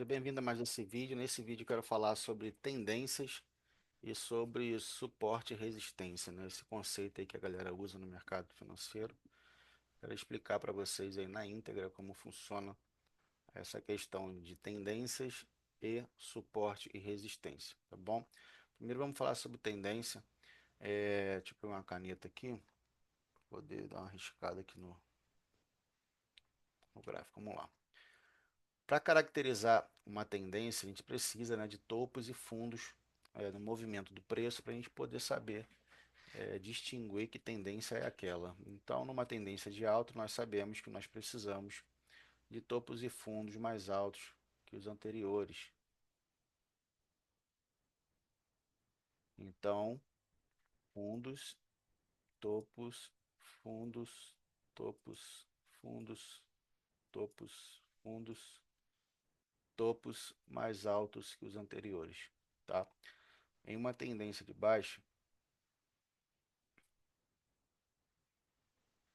Seja bem-vindo a mais esse vídeo. Nesse vídeo eu quero falar sobre tendências e sobre suporte e resistência, né? Esse conceito aí que a galera usa no mercado financeiro. Quero explicar para vocês aí na íntegra como funciona essa questão de tendências e suporte e resistência, tá bom? Primeiro vamos falar sobre tendência. Deixa eu pegar uma caneta aqui, para poder dar uma riscada aqui no gráfico. Vamos lá. Para caracterizar uma tendência, a gente precisa, né, de topos e fundos no movimento do preço para a gente poder saber distinguir que tendência é aquela. Então, numa tendência de alta, nós sabemos que nós precisamos de topos e fundos mais altos que os anteriores. Então, fundos, topos, fundos, topos, fundos, topos, fundos, topos mais altos que os anteriores, tá? Em uma tendência de baixa,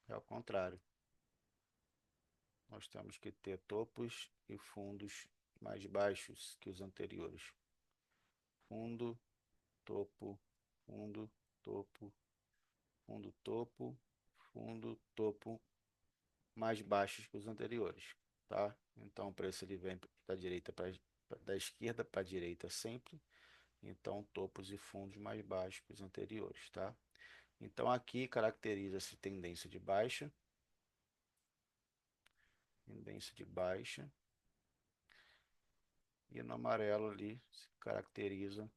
é ao contrário. Nós temos que ter topos e fundos mais baixos que os anteriores. Fundo, topo, fundo, topo, fundo, topo, fundo, topo, mais baixos que os anteriores, tá? Então o preço ele vem da direita para da esquerda para a direita sempre. Então topos e fundos mais baixos que os anteriores, tá? Então aqui caracteriza-se tendência de baixa, e no amarelo ali se caracteriza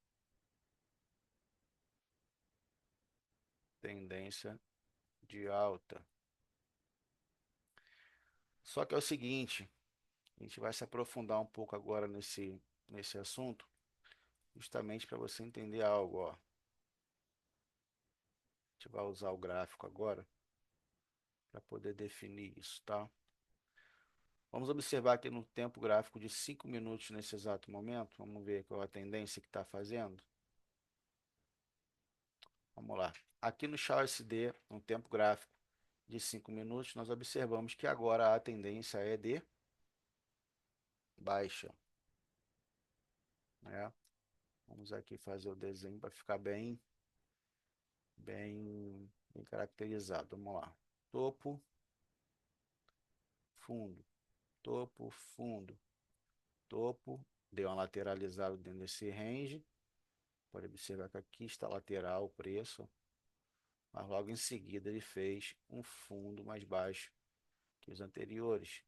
tendência de alta. Só que é o seguinte, a gente vai se aprofundar um pouco agora nesse assunto, justamente para você entender algo, ó. A gente vai usar o gráfico agora para poder definir isso, tá? Vamos observar aqui no tempo gráfico de 5 minutos nesse exato momento. Vamos ver qual é a tendência que está fazendo. Vamos lá. Aqui no XAUSD, no tempo gráfico de 5 minutos, nós observamos que agora a tendência é de baixa, né? Vamos aqui fazer o desenho para ficar bem caracterizado. Vamos lá. Topo, fundo, topo, fundo, topo. Deu uma lateralizada dentro desse range. Pode observar que aqui está lateral o preço, mas logo em seguida ele fez um fundo mais baixo que os anteriores.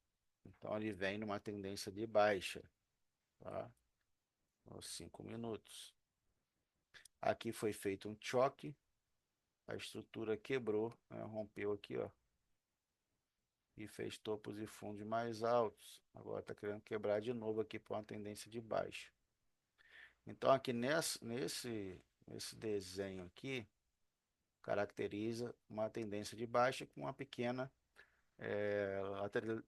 Então ele vem numa tendência de baixa, tá? Aos 5 minutos. Aqui foi feito um choque, a estrutura quebrou, né? Rompeu aqui, ó, e fez topos e fundos mais altos. Agora está querendo quebrar de novo aqui para uma tendência de baixa. Então aqui nesse desenho aqui, caracteriza uma tendência de baixa com uma pequena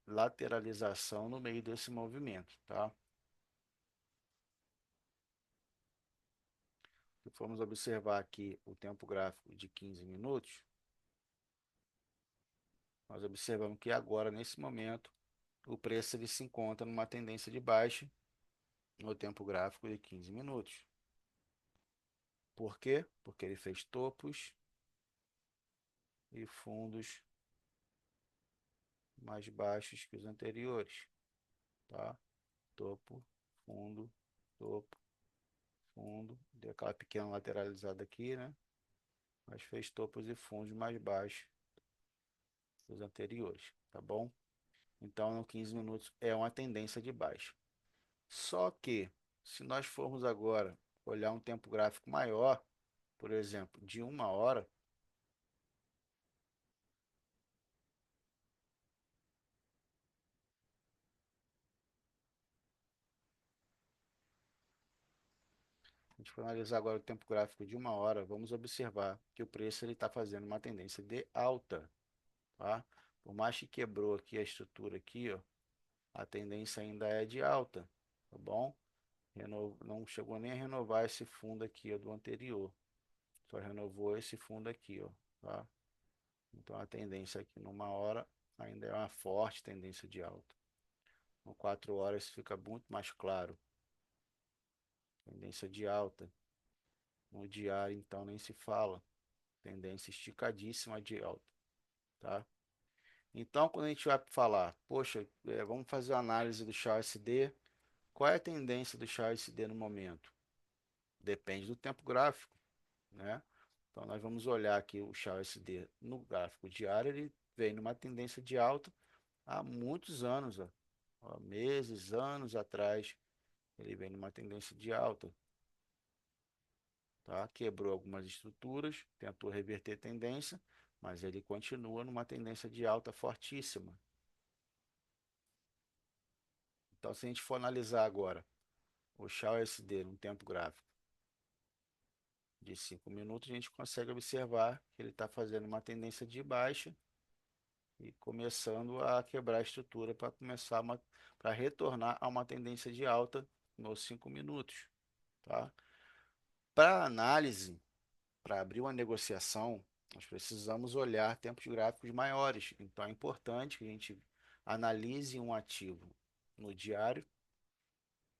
lateralização no meio desse movimento, tá? Se formos observar aqui o tempo gráfico de 15 minutos, nós observamos que agora, nesse momento, o preço ele se encontra numa tendência de baixa no tempo gráfico de 15 minutos. Por quê? Porque ele fez topos e fundos mais baixos que os anteriores, tá? Topo, fundo, topo, fundo, deu aquela pequena lateralizada aqui, né? Mas fez topos e fundos mais baixos que os anteriores, tá bom? Então, no 15 minutos é uma tendência de baixa. Só que, se nós formos agora olhar um tempo gráfico maior, por exemplo, de 1 hora, a gente for analisar agora o tempo gráfico de 1 hora, vamos observar que o preço está fazendo uma tendência de alta, tá? Por mais que quebrou aqui a estrutura aqui, ó, a tendência ainda é de alta, tá bom? Não chegou nem a renovar esse fundo aqui, ó, do anterior, só renovou esse fundo aqui, ó, tá? Então a tendência aqui numa hora ainda é uma forte tendência de alta. No 4 horas fica muito mais claro. Tendência de alta. No diário, então, nem se fala. Tendência esticadíssima de alta, tá? Então, quando a gente vai falar, poxa, vamos fazer uma análise do CHAO-SD, qual é a tendência do CHAO-SD no momento? Depende do tempo gráfico, né? Então, nós vamos olhar aqui o CHAO-SD no gráfico diário, ele vem numa tendência de alta há muitos anos, ó. Ó, meses, anos atrás, ele vem numa tendência de alta, tá? Quebrou algumas estruturas, tentou reverter a tendência, mas ele continua numa tendência de alta fortíssima. Então, se a gente for analisar agora o CHAO-SD num tempo gráfico de 5 minutos, a gente consegue observar que ele está fazendo uma tendência de baixa e começando a quebrar a estrutura para começar para retornar a uma tendência de alta nos 5 minutos, tá? Para análise, para abrir uma negociação, nós precisamos olhar tempos gráficos maiores. Então é importante que a gente analise um ativo no diário.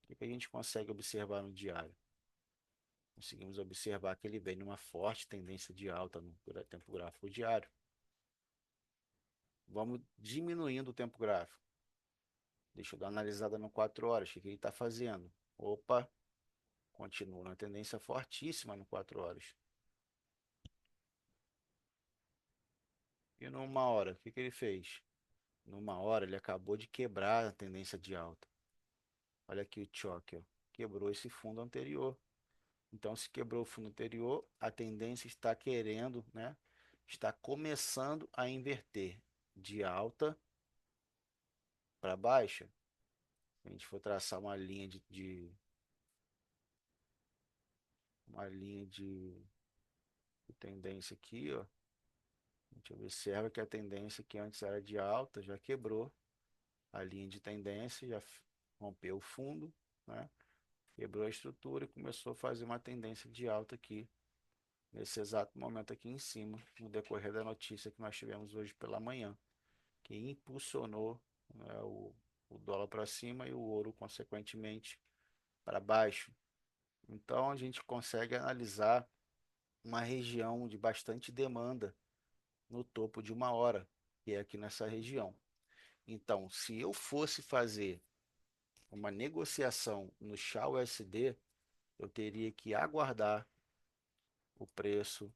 O que a gente consegue observar no diário? Conseguimos observar que ele vem numa forte tendência de alta no tempo gráfico diário. Vamos diminuindo o tempo gráfico. Deixa eu dar uma analisada no 4 horas. O que ele está fazendo? Opa, continua na tendência fortíssima no 4 horas. E numa hora, o que ele fez? Numa hora, ele acabou de quebrar a tendência de alta. Olha aqui o choque, ó. Quebrou esse fundo anterior. Então, se quebrou o fundo anterior, a tendência está querendo, né? Está começando a inverter de alta para baixa. Se a gente for traçar uma linha de tendência aqui, ó, a gente observa que a tendência que antes era de alta já quebrou a linha de tendência, já rompeu o fundo, né? Quebrou a estrutura e começou a fazer uma tendência de alta aqui, nesse exato momento aqui em cima, no decorrer da notícia que nós tivemos hoje pela manhã, que impulsionou, né, o dólar para cima e o ouro, consequentemente, para baixo. Então, a gente consegue analisar uma região de bastante demanda no topo de uma hora, que é aqui nessa região. Então, se eu fosse fazer uma negociação no CHA-USD, eu teria que aguardar o preço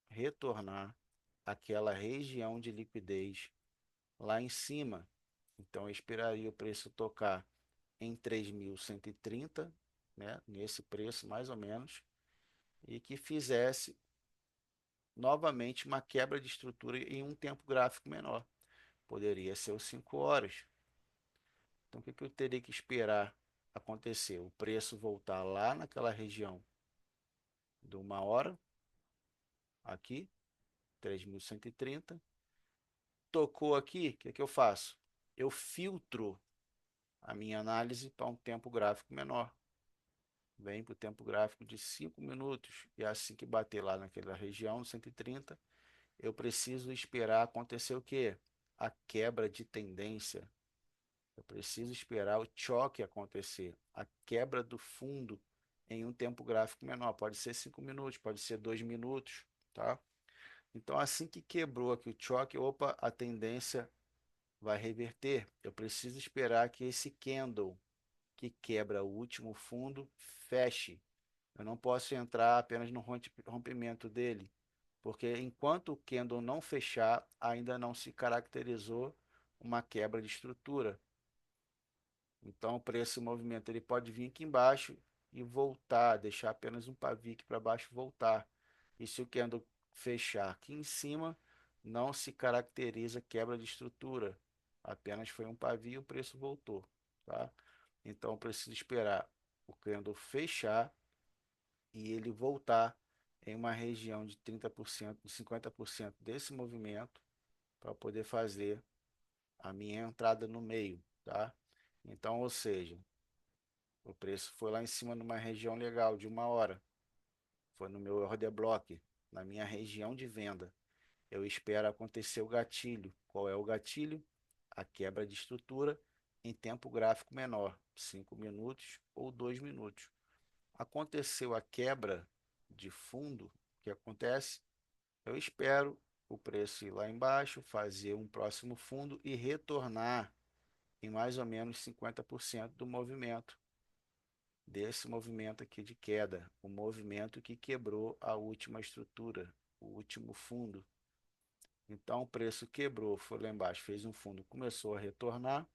retornar àquela região de liquidez lá em cima. Então, eu esperaria o preço tocar em 3.130, né, nesse preço mais ou menos, e que fizesse novamente uma quebra de estrutura em um tempo gráfico menor. Poderia ser os 5 horas. Então, o que eu teria que esperar acontecer? O preço voltar lá naquela região de uma hora, aqui, 3.130. Tocou aqui, o que eu faço? Eu filtro a minha análise para um tempo gráfico menor. Vem para o tempo gráfico de 5 minutos. E assim que bater lá naquela região, 130, eu preciso esperar acontecer o quê? A quebra de tendência. Eu preciso esperar o choque acontecer, a quebra do fundo em um tempo gráfico menor. Pode ser 5 minutos, pode ser 2 minutos, tá? Então, assim que quebrou aqui o choque, opa, a tendência vai reverter. Eu preciso esperar que esse candle que quebra o último fundo feche. Eu não posso entrar apenas no rompimento dele, porque enquanto o candle não fechar, ainda não se caracterizou uma quebra de estrutura. Então, para esse movimento, ele pode vir aqui embaixo e voltar, deixar apenas um pavio aqui para baixo e voltar. E se o candle fechar aqui em cima, não se caracteriza quebra de estrutura. Apenas foi um pavio e o preço voltou, tá? Então, eu preciso esperar o candle fechar e ele voltar em uma região de 30%, de 50% desse movimento para poder fazer a minha entrada no meio, tá? Então, ou seja, o preço foi lá em cima numa região legal de uma hora. Foi no meu order block, na minha região de venda. Eu espero acontecer o gatilho. Qual é o gatilho? A quebra de estrutura em tempo gráfico menor, 5 minutos ou 2 minutos. Aconteceu a quebra de fundo, o que acontece? Eu espero o preço ir lá embaixo, fazer um próximo fundo e retornar em mais ou menos 50% do movimento, desse movimento aqui de queda, o movimento que quebrou a última estrutura, o último fundo. Então o preço quebrou, foi lá embaixo, fez um fundo, começou a retornar,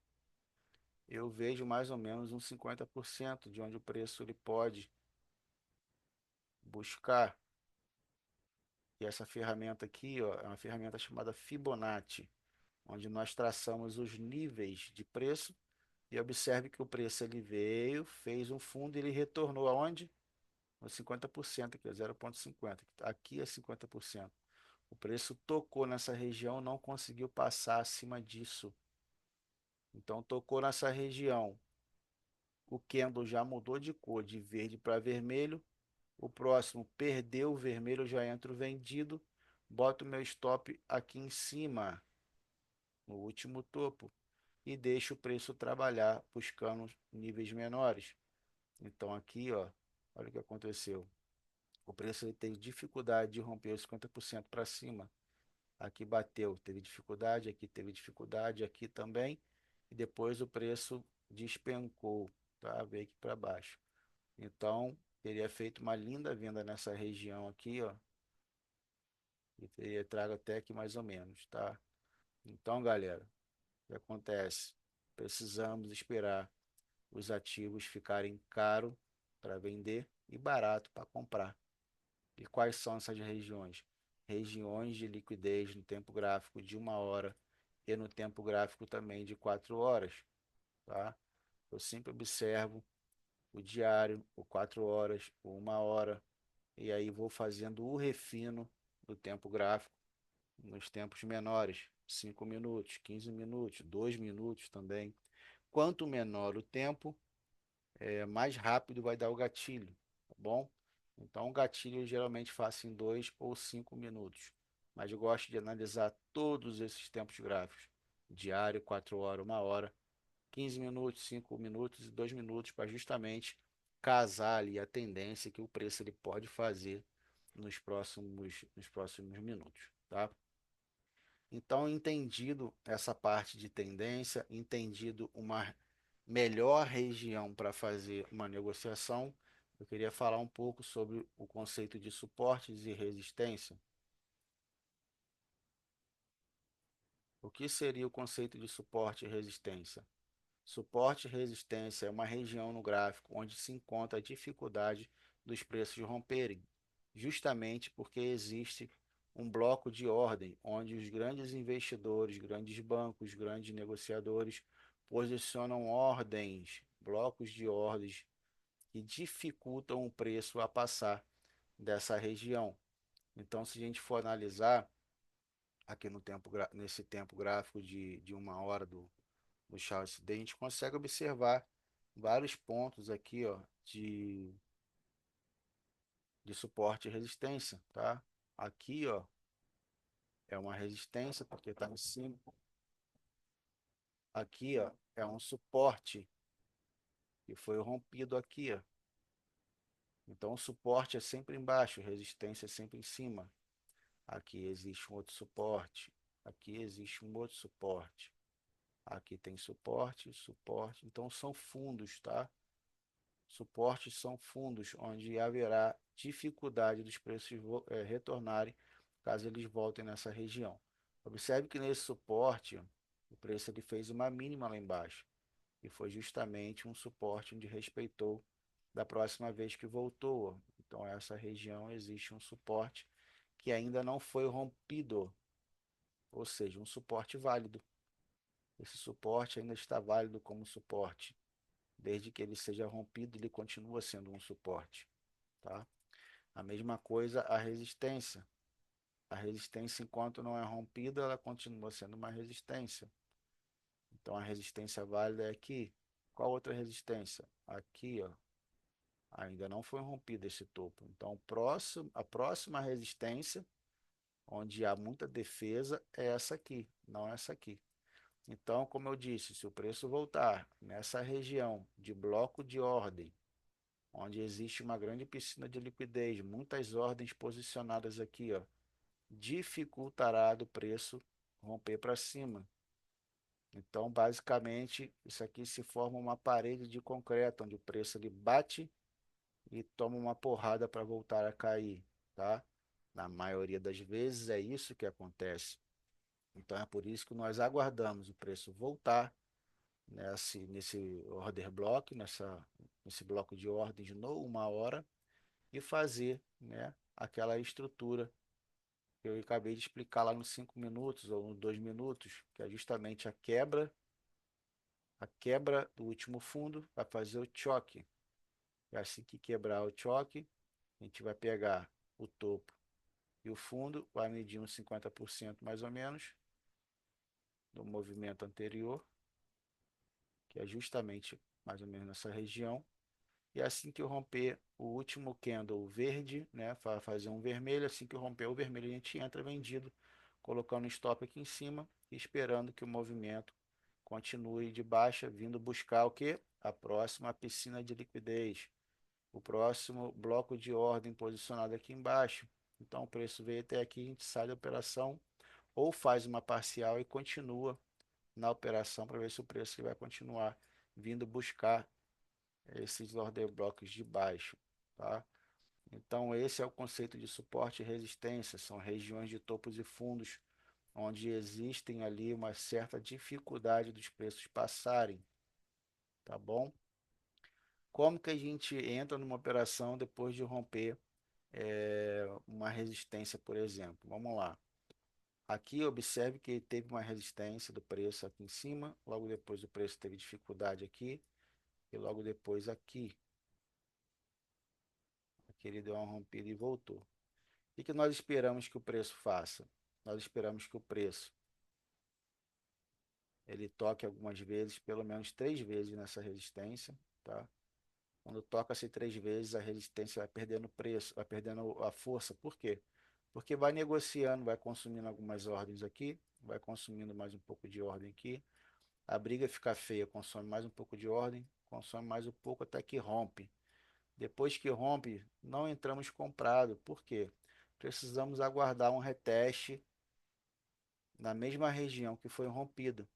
eu vejo mais ou menos uns 50% de onde o preço ele pode buscar. E essa ferramenta aqui, ó, é uma ferramenta chamada Fibonacci, onde nós traçamos os níveis de preço e observe que o preço ele veio, fez um fundo e ele retornou aonde? No 50%, aqui é 0,50. Aqui é 50%. O preço tocou nessa região, não conseguiu passar acima disso. Então tocou nessa região. O candle já mudou de cor, de verde para vermelho. O próximo perdeu o vermelho, já entro vendido. Boto meu stop aqui em cima, no último topo, e deixo o preço trabalhar buscando níveis menores. Então aqui, ó, olha o que aconteceu. O preço ele teve dificuldade de romper os 50% para cima. Aqui bateu, teve dificuldade, aqui teve dificuldade, aqui também. E depois o preço despencou, tá? Veio aqui para baixo. Então, teria feito uma linda venda nessa região aqui, ó. E teria trago até aqui mais ou menos, tá? Então, galera, o que acontece? Precisamos esperar os ativos ficarem caro para vender e barato para comprar. E quais são essas regiões? Regiões de liquidez no tempo gráfico de 1 hora e no tempo gráfico também de 4 horas, tá? Eu sempre observo o diário, o 4 horas, o 1 hora, e aí vou fazendo o refino do tempo gráfico nos tempos menores, 5 minutos, 15 minutos, 2 minutos também. Quanto menor o tempo, mais rápido vai dar o gatilho, tá bom? Então, o gatilho eu geralmente faço em 2 ou 5 minutos, mas eu gosto de analisar todos esses tempos gráficos, diário, 4 horas, 1 hora, 15 minutos, 5 minutos e 2 minutos, para justamente casar ali a tendência que o preço ele pode fazer nos próximos minutos, tá? Então, entendido essa parte de tendência, entendido uma melhor região para fazer uma negociação, eu queria falar um pouco sobre o conceito de suportes e resistência. O que seria o conceito de suporte e resistência? Suporte e resistência é uma região no gráfico onde se encontra a dificuldade dos preços romperem, justamente porque existe um bloco de ordem onde os grandes investidores, grandes bancos, grandes negociadores posicionam ordens, blocos de ordens que dificultam o preço a passar dessa região. Então, se a gente for analisar aqui no nesse tempo gráfico de 1 hora do Charles Day, a gente consegue observar vários pontos aqui, ó, de suporte e resistência, tá? Aqui, ó, é uma resistência porque está em cima. Aqui, ó, é um suporte que foi rompido aqui, ó. Então, o suporte é sempre embaixo, resistência é sempre em cima. Aqui existe um outro suporte. Aqui existe um outro suporte. Aqui tem suporte, suporte. Então, são fundos, tá? Suportes são fundos onde haverá dificuldade dos preços retornarem caso eles voltem nessa região. Observe que nesse suporte o preço ele fez uma mínima lá embaixo e foi justamente um suporte onde respeitou da próxima vez que voltou. Então essa região existe um suporte que ainda não foi rompido, ou seja, um suporte válido. Esse suporte ainda está válido como suporte. Desde que ele seja rompido, ele continua sendo um suporte, tá? A mesma coisa a resistência. A resistência, enquanto não é rompida, ela continua sendo uma resistência. Então, a resistência válida é aqui. Qual outra resistência? Aqui, ó. Ainda não foi rompido esse topo. Então, a próxima resistência, onde há muita defesa, é essa aqui, não essa aqui. Então, como eu disse, se o preço voltar nessa região de bloco de ordem, onde existe uma grande piscina de liquidez, muitas ordens posicionadas aqui, ó, dificultará do preço romper para cima. Então, basicamente, isso aqui se forma uma parede de concreto, onde o preço ele bate e toma uma porrada para voltar a cair, tá? Na maioria das vezes é isso que acontece. Então, é por isso que nós aguardamos o preço voltar nesse order block, nesse bloco de ordem de novo, 1 hora, e fazer, né, aquela estrutura que eu acabei de explicar lá nos 5 minutos ou nos 2 minutos, que é justamente a quebra do último fundo vai fazer o choque. E assim que quebrar o choque, a gente vai pegar o topo e o fundo, vai medir uns 50% mais ou menos do movimento anterior, que é justamente mais ou menos nessa região. E assim que eu romper o último candle verde, né, para fazer um vermelho, assim que eu romper o vermelho, a gente entra vendido, colocando o stop aqui em cima e esperando que o movimento continue de baixa, vindo buscar o que? A próxima piscina de liquidez, o próximo bloco de ordem posicionado aqui embaixo. Então o preço veio até aqui, a gente sai da operação ou faz uma parcial e continua na operação para ver se o preço vai continuar vindo buscar esses order blocks de baixo, tá? Então esse é o conceito de suporte e resistência, são regiões de topos e fundos onde existem ali uma certa dificuldade dos preços passarem, tá bom? Como que a gente entra numa operação depois de romper uma resistência, por exemplo? Vamos lá. Aqui observe que teve uma resistência do preço aqui em cima, logo depois o preço teve dificuldade aqui e logo depois aqui. Aqui ele deu uma rompida e voltou. O que nós esperamos que o preço faça? Nós esperamos que o preço ele toque algumas vezes, pelo menos 3 vezes nessa resistência, tá? Quando toca-se 3 vezes, a resistência vai perdendo preço, vai perdendo a força. Por quê? Porque vai negociando, vai consumindo algumas ordens aqui, vai consumindo mais um pouco de ordem aqui. A briga fica feia, consome mais um pouco de ordem, consome mais um pouco até que rompe. Depois que rompe, não entramos comprado. Por quê? Precisamos aguardar um reteste na mesma região que foi rompido.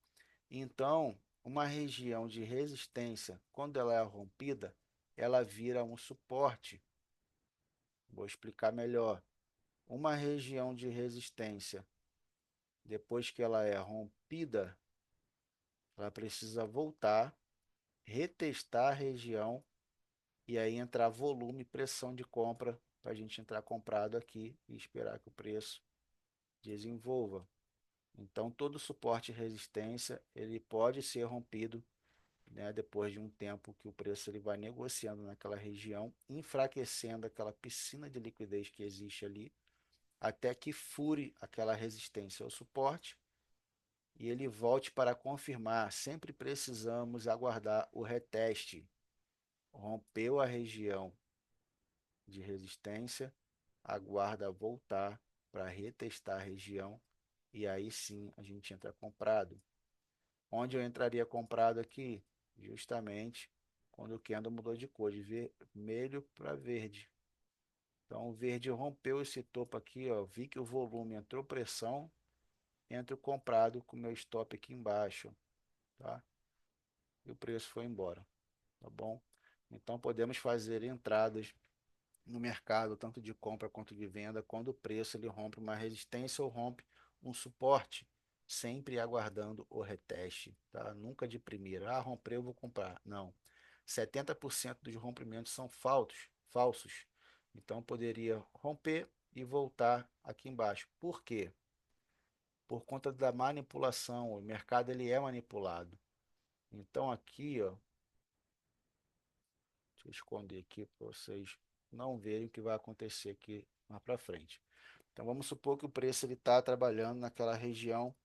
Então, uma região de resistência, quando ela é rompida, ela vira um suporte. Vou explicar melhor. Uma região de resistência, depois que ela é rompida, ela precisa voltar, retestar a região e aí entrar volume e pressão de compra para a gente entrar comprado aqui e esperar que o preço desenvolva. Então, todo suporte e resistência ele pode ser rompido, né, depois de um tempo que o preço ele vai negociando naquela região, enfraquecendo aquela piscina de liquidez que existe ali, até que fure aquela resistência ao suporte e ele volte para confirmar. Sempre precisamos aguardar o reteste. Rompeu a região de resistência, aguarda voltar para retestar a região e aí sim a gente entra comprado. Onde eu entraria comprado aqui? Justamente quando o candle mudou de cor, de vermelho para verde. Então o verde rompeu esse topo aqui, ó, vi que o volume entrou pressão, entro comprado com meu stop aqui embaixo, tá? E o preço foi embora, tá bom? Então podemos fazer entradas no mercado, tanto de compra quanto de venda, quando o preço ele rompe uma resistência ou rompe um suporte, sempre aguardando o reteste, tá? Nunca de primeira, rompeu, eu vou comprar. Não. 70% dos rompimentos são falsos. Então poderia romper e voltar aqui embaixo. Por quê? Por conta da manipulação, o mercado ele é manipulado. Então aqui, ó, deixa eu esconder aqui para vocês não verem o que vai acontecer aqui mais para frente. Então vamos supor que o preço ele está trabalhando naquela região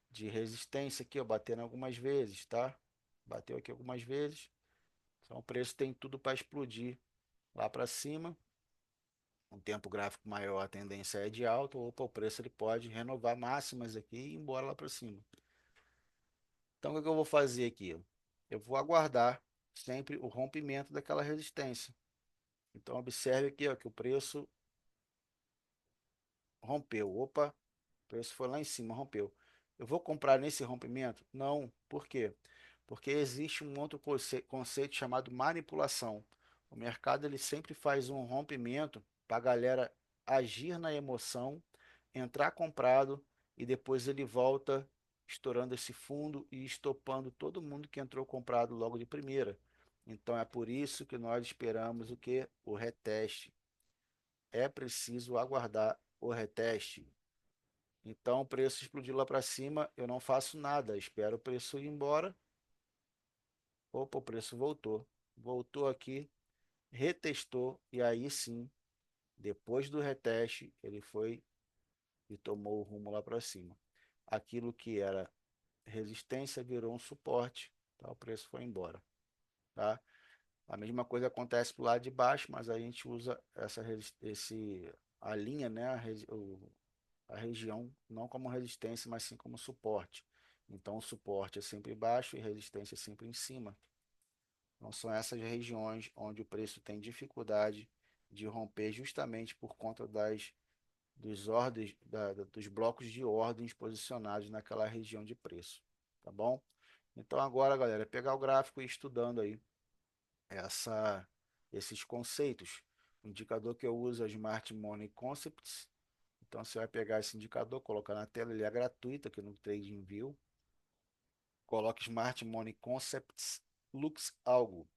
de resistência aqui, ó, batendo algumas vezes, tá? Bateu aqui algumas vezes. Então o preço tem tudo para explodir lá para cima. Um tempo gráfico maior, a tendência é de alta, opa, o preço ele pode renovar máximas aqui e ir embora lá para cima. Então, o que eu vou fazer aqui? Eu vou aguardar sempre o rompimento daquela resistência. Então, observe aqui, ó, que o preço rompeu. Opa, o preço foi lá em cima, rompeu. Eu vou comprar nesse rompimento? Não. Por quê? Porque existe um outro conceito chamado manipulação. O mercado ele sempre faz um rompimento para a galera agir na emoção, entrar comprado e depois ele volta estourando esse fundo e estopando todo mundo que entrou comprado logo de primeira. Então é por isso que nós esperamos o que? O reteste. É preciso aguardar o reteste. Então o preço explodiu lá para cima, eu não faço nada, espero o preço ir embora. Opa, o preço voltou. Voltou aqui, retestou e aí sim, depois do reteste, ele foi e tomou o rumo lá para cima. Aquilo que era resistência virou um suporte, tá? O preço foi embora, tá? A mesma coisa acontece pro lado de baixo, mas a gente usa a linha, né, a região não como resistência, mas sim como suporte. Então o suporte é sempre baixo e resistência é sempre em cima. Então são essas regiões onde o preço tem dificuldade de romper justamente por conta dos blocos de ordens posicionados naquela região de preço, tá bom? Então agora, galera, é pegar o gráfico e ir estudando aí essa, esses conceitos. O indicador que eu uso é o Smart Money Concepts. Então você vai pegar esse indicador, colocar na tela, ele é gratuito aqui no TradingView. Coloque Smart Money Concepts Lux Algo.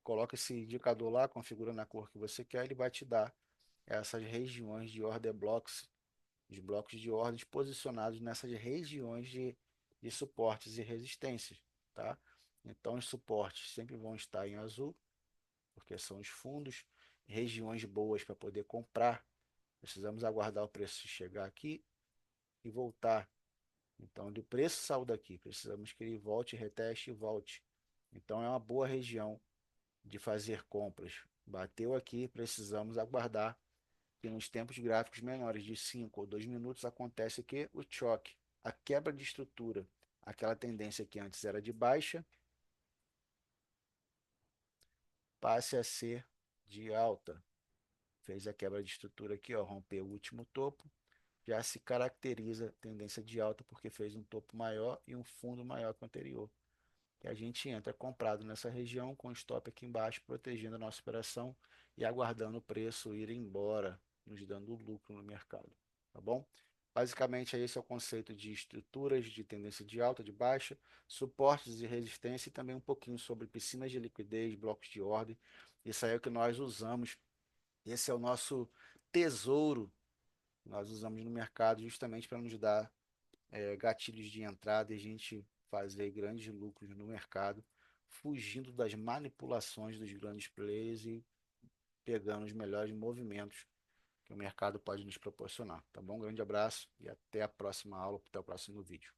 Coloca esse indicador lá, configura na cor que você quer, ele vai te dar essas regiões de order blocks, os blocos de ordens posicionados nessas regiões de suportes e resistências, tá? Então os suportes sempre vão estar em azul, porque são os fundos, regiões boas para poder comprar. Precisamos aguardar o preço chegar aqui e voltar. Então, o preço saiu daqui, precisamos que ele volte, reteste e volte. Então, é uma boa região de fazer compras. Bateu aqui, precisamos aguardar que nos tempos gráficos menores de 5 ou 2 minutos acontece que o choque, a quebra de estrutura, aquela tendência que antes era de baixa, passe a ser de alta. Fez a quebra de estrutura aqui, ó, rompeu o último topo, já se caracteriza tendência de alta porque fez um topo maior e um fundo maior que o anterior. E a gente entra comprado nessa região com stop aqui embaixo, protegendo a nossa operação e aguardando o preço ir embora, nos dando lucro no mercado, tá bom? Basicamente, esse é o conceito de estruturas de tendência de alta, de baixa, suportes e resistência e também um pouquinho sobre piscinas de liquidez, blocos de ordem. Isso aí é o que nós usamos. Esse é o nosso tesouro que nós usamos no mercado justamente para nos dar gatilhos de entrada e a gente fazer grandes lucros no mercado, fugindo das manipulações dos grandes players e pegando os melhores movimentos que o mercado pode nos proporcionar. Tá bom? Um grande abraço e até a próxima aula, até o próximo vídeo.